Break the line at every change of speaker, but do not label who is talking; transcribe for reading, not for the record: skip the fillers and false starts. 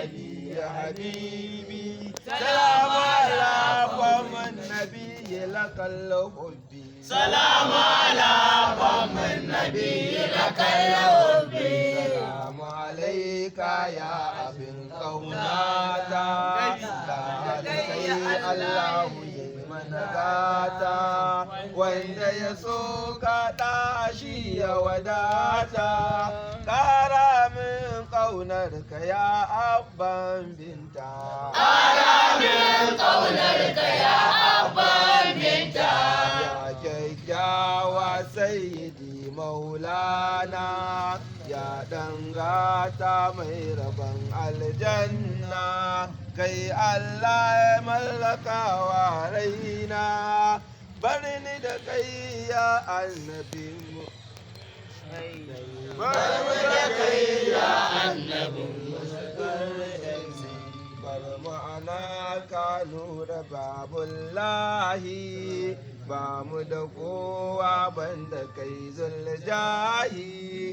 النبي حبيبي سلام على فم النبي لك الحب
سلام على فم النبي لك الحب
سلام عليك يا ابن قوناتا لكي الله يمن غاتا wanda ya so ka tashi ya wadata ƙara min ƙaunar ka ya abban binta
ƙara min ƙaunar ka ya abban binta
ya kyakkyawa sayyidi maulana ya dangata mai rabon aljanna kai Allah ya mallakawa raina bari ni da kai ya annabi mu bari mu da kai ya annabi bari ma'ana ka nura babullahi ba mu da kowa banda kai zuljahi